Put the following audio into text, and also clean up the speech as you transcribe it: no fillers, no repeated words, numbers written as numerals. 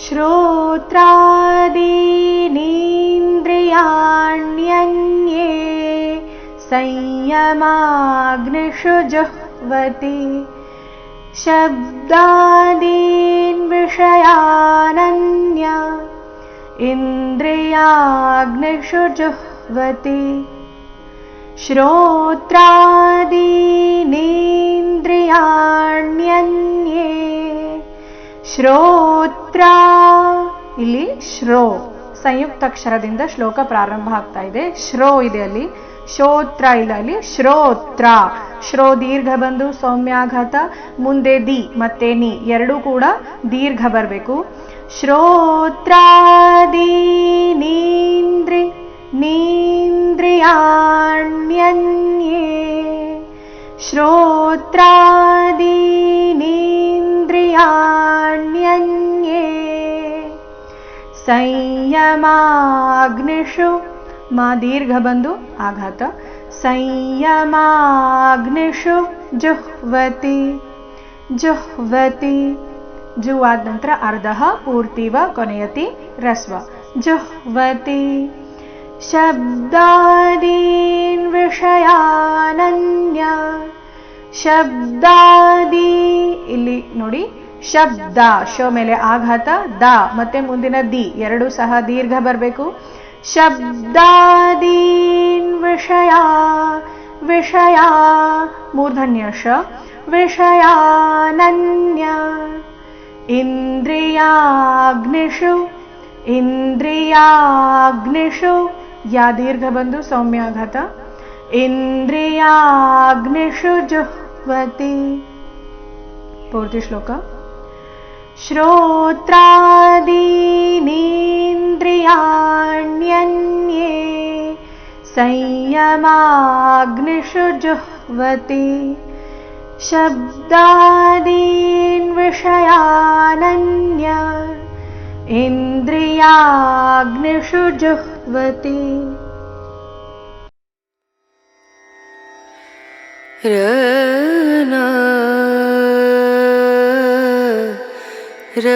श्रोत्रादीनीन्द्रियाण्यन्ये संयमाग्निषु जुह्वति शब्दादीन् विषयानन्य इन्द्रियाग्निषु जुह्वति श्रोत्रादीनीन्द्रियाण्यन्ये ಶ್ರೋತ್ರ ಇಲ್ಲಿ ಶ್ರೋ ಸಂಯುಕ್ತ ಅಕ್ಷರದಿಂದ ಶ್ಲೋಕ ಪ್ರಾರಂಭ ಆಗ್ತಾ ಇದೆ. ಶ್ರೋ ಇದೆ ಅಲ್ಲಿ, ಶೋತ್ರ ಇಲ್ಲ ಅಲ್ಲಿ ಶ್ರೋತ್ರ. ಶ್ರೋ ದೀರ್ಘ ಬಂದು ಸೌಮ್ಯಾಘಾತ, ಮುಂದೆ ದಿ ಮತ್ತೆ ನಿ ಎರಡೂ ಕೂಡ ದೀರ್ಘ ಬರಬೇಕು. ಶ್ರೋತ್ರಾದೀನೀಂದ್ರಿಯಾಣ್ಯನ್ಯೇ ಶ್ರೋತ್ರಾದೀನೀಂದ್ರಿಯಾಣ್ಯನ್ಯೇ ಸಂಯಮಾಗ್ನಿಷು ಮಾ ದೀರ್ಘ ಬಂದು ಆಘಾತ ಸಂಯಮಾಗ್ನಿಷು ಜುಹ್ವತಿ ಜುಹ್ವತಿ ಜು ಆದ ನಂತರ ಅರ್ಧ ಪೂರ್ತಿವ ಕೊನೆಯತಿ ರಸ್ವ ಜುಹ್ವತಿ ಶಬ್ದಾದೀನ್ ವಿಷಯಾನನ್ಯ ಶಬ್ದಾದಿ ಇಲ್ಲಿ ನೋಡಿ ಶಬ್ದ ಶೋ ಮೇಲೆ ಆಘಾತ ದ ಮತ್ತೆ ಮುಂದಿನ ದಿ ಎರಡೂ ಸಹ ದೀರ್ಘ ಬರಬೇಕು. ಶಬ್ದಾದೀನ್ ವಿಷಯ ವಿಷಯ ಮೂರ್ಧನ್ಯ ಶ ವಿಷಯಾನನ್ಯ ಇಂದ್ರಿಯಾಗ್ನಿಷು ಇಂದ್ರಿಯಾಗ್ನಿಷು ಯಾ ದೀರ್ಘ ಬಂದು ಸೌಮ್ಯಾಘಾತ ಇಂದ್ರಿಯಾಗ್ನಿಷು ಜುಹ್ವತಿ. ಪೂರ್ತಿ ಶ್ಲೋಕ. ಶ್ರೋತ್ರಾದೀನೀಂದ್ರಿಯಾಣ್ಯನ್ಯೇ ಸಂಯಮಾಗ್ನಿಷು ಜುಹ್ವತಿ ಶಬ್ದಾದೀನ್ ವಿಷಯಾನನ್ಯ ಇಂದ್ರಿಯಾಗ್ನಿಷು ಜುಹ್ವತಿ. ರ